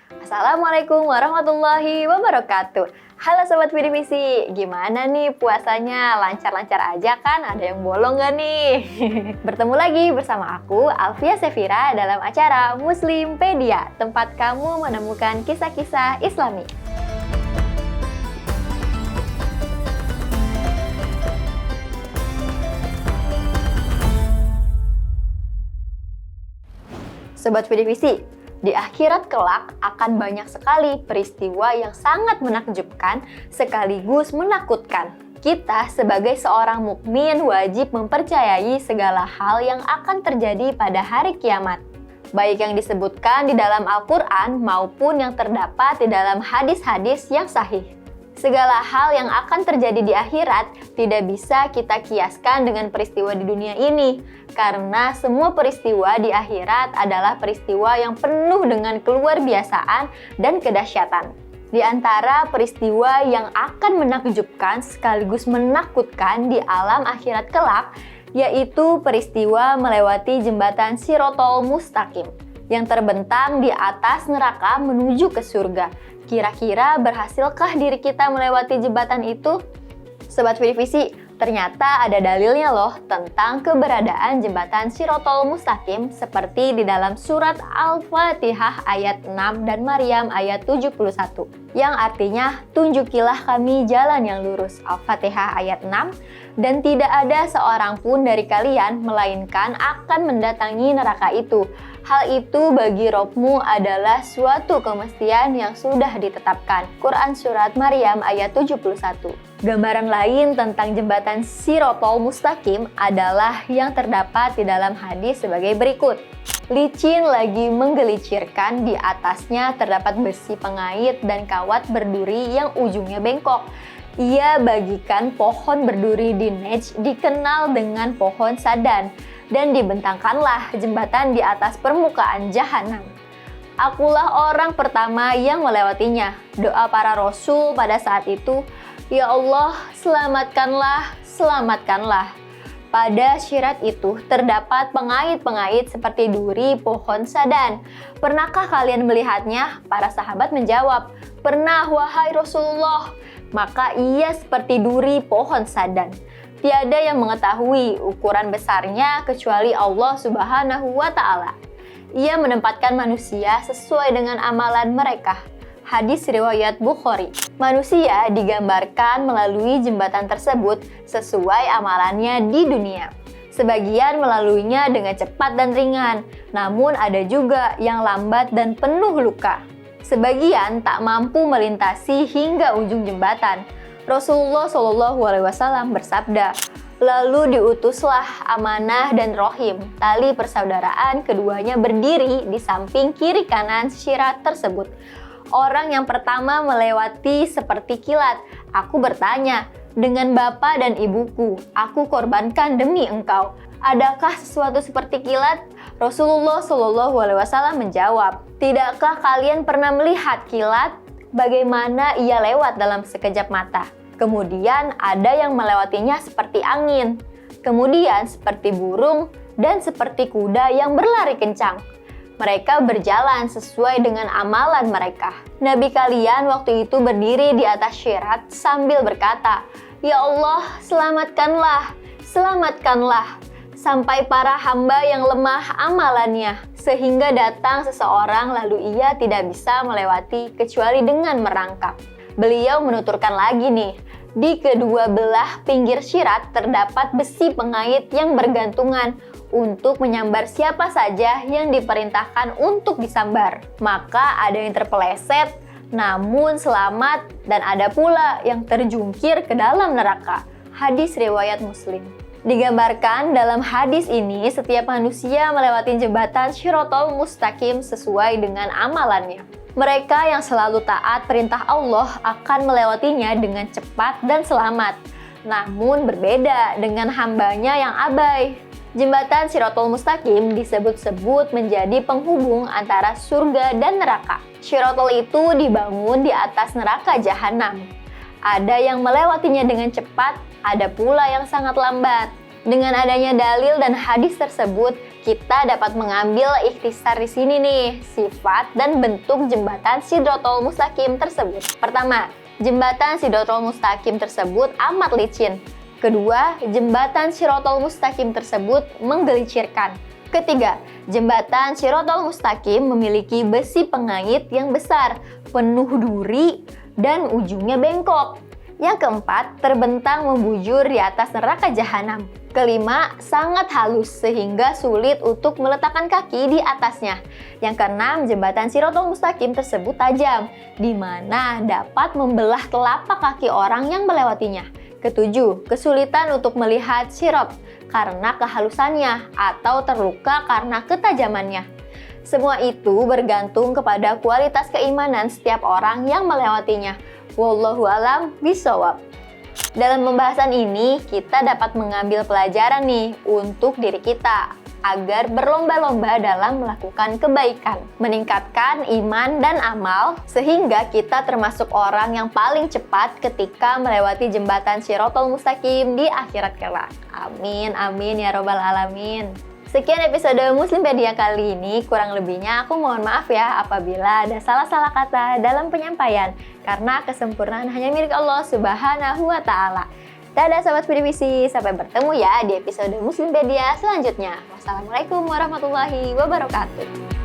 Assalamualaikum warahmatullahi wabarakatuh. Halo Sobat Vidivisi, gimana nih puasanya? Lancar-lancar aja kan? Ada yang bolong gak nih? Bertemu lagi bersama aku, Alfia Sefira, dalam acara Muslimpedia, tempat kamu menemukan kisah-kisah Islami. Sobat Vidivisi, di akhirat kelak akan banyak sekali peristiwa yang sangat menakjubkan sekaligus menakutkan. Kita sebagai seorang mukmin wajib mempercayai segala hal yang akan terjadi pada hari kiamat. Baik yang disebutkan di dalam Al-Quran maupun yang terdapat di dalam hadis-hadis yang sahih. Segala hal yang akan terjadi di akhirat tidak bisa kita kiaskan dengan peristiwa di dunia ini, karena semua peristiwa di akhirat adalah peristiwa yang penuh dengan keluarbiasaan dan kedahsyatan. Di antara peristiwa yang akan menakjubkan sekaligus menakutkan di alam akhirat kelak, yaitu peristiwa melewati jembatan Shirathul Mustaqim yang terbentang di atas neraka menuju ke surga. Kira-kira berhasilkah diri kita melewati jembatan itu? Sobat Vidivisi, ternyata ada dalilnya loh tentang keberadaan jembatan Shirathul Mustaqim seperti di dalam surat Al-Fatihah ayat 6 dan Maryam ayat 71 yang artinya tunjukilah kami jalan yang lurus. Al-Fatihah ayat 6, dan tidak ada seorang pun dari kalian melainkan akan mendatangi neraka itu. Hal itu bagi Robmu adalah suatu kemestian yang sudah ditetapkan. Quran Surat Maryam ayat 71. Gambaran lain tentang jembatan Shirathul Mustaqim adalah yang terdapat di dalam hadis sebagai berikut. Licin lagi menggelicirkan, di atasnya terdapat besi pengait dan kawat berduri yang ujungnya bengkok. Ia bagikan pohon berduri di Najd dikenal dengan pohon sadan, dan dibentangkanlah jembatan di atas permukaan jahanam. Akulah orang pertama yang melewatinya. Doa para rasul pada saat itu, ya Allah, selamatkanlah, selamatkanlah. Pada syirat itu terdapat pengait-pengait seperti duri pohon sadan. Pernahkah kalian melihatnya? Para sahabat menjawab, pernah wahai Rasulullah. Maka ia seperti duri pohon sadan. Tiada yang mengetahui ukuran besarnya kecuali Allah Subhanahu wa Ta'ala. Ia menempatkan manusia sesuai dengan amalan mereka. Hadis riwayat Bukhari. Manusia digambarkan melalui jembatan tersebut sesuai amalannya di dunia. Sebagian melaluinya dengan cepat dan ringan, namun ada juga yang lambat dan penuh luka. Sebagian tak mampu melintasi hingga ujung jembatan. Rasulullah SAW bersabda, lalu diutuslah Amanah dan Rohim, tali persaudaraan keduanya berdiri di samping kiri kanan syirat tersebut. Orang yang pertama melewati seperti kilat. Aku bertanya, dengan bapak dan ibuku, aku korbankan demi engkau. Adakah sesuatu seperti kilat? Rasulullah SAW menjawab, tidakkah kalian pernah melihat kilat? Bagaimana ia lewat dalam sekejap mata. Kemudian ada yang melewatinya seperti angin. Kemudian seperti burung dan seperti kuda yang berlari kencang. Mereka berjalan sesuai dengan amalan mereka. Nabi kalian waktu itu berdiri di atas syirat sambil berkata, ya Allah, selamatkanlah, selamatkanlah. Sampai para hamba yang lemah amalannya, sehingga datang seseorang lalu ia tidak bisa melewati kecuali dengan merangkak. Beliau menuturkan lagi nih, di kedua belah pinggir syirat terdapat besi pengait yang bergantungan untuk menyambar siapa saja yang diperintahkan untuk disambar. Maka ada yang terpeleset, namun selamat, dan ada pula yang terjungkir ke dalam neraka. Hadis riwayat Muslim. Digambarkan dalam hadis ini setiap manusia melewati jembatan Shirathul Mustaqim sesuai dengan amalannya. Mereka yang selalu taat perintah Allah akan melewatinya dengan cepat dan selamat. Namun berbeda dengan hambanya yang abai. Jembatan Shirathul Mustaqim disebut-sebut menjadi penghubung antara surga dan neraka. Shirathul itu dibangun di atas neraka jahanam. Ada yang melewatinya dengan cepat, ada pula yang sangat lambat. Dengan adanya dalil dan hadis tersebut, Kita dapat mengambil ikhtisar di sini nih, sifat dan bentuk jembatan Sidrotul Mustaqim tersebut. Pertama, jembatan Sidrotul Mustaqim tersebut amat licin. Kedua, jembatan Shiratal Mustaqim tersebut menggelicirkan. Ketiga, jembatan Shiratal Mustaqim memiliki besi pengait yang besar, penuh duri, dan ujungnya bengkok. Yang keempat, terbentang membujur di atas neraka jahanam. Kelima, sangat halus sehingga sulit untuk meletakkan kaki di atasnya. Yang keenam, jembatan Shiratal Mustaqim tersebut tajam, di mana dapat membelah telapak kaki orang yang melewatinya. Ketujuh, kesulitan untuk melihat sirat karena kehalusannya atau terluka karena ketajamannya. Semua itu bergantung kepada kualitas keimanan setiap orang yang melewatinya. Wallahu a'lam bishawab. Dalam pembahasan ini, kita dapat mengambil pelajaran nih untuk diri kita agar berlomba-lomba dalam melakukan kebaikan, meningkatkan iman dan amal, sehingga kita termasuk orang yang paling cepat ketika melewati jembatan Shiratal Mustaqim di akhirat kelak. Amin, amin ya robbal alamin. Sekian episode Muslimpedia kali ini, kurang lebihnya aku mohon maaf ya apabila ada salah-salah kata dalam penyampaian, karena kesempurnaan hanya milik Allah Subhanahu wa Ta'ala. Dadah sahabat PDVC, sampai bertemu ya di episode Muslimpedia selanjutnya. Wassalamualaikum warahmatullahi wabarakatuh.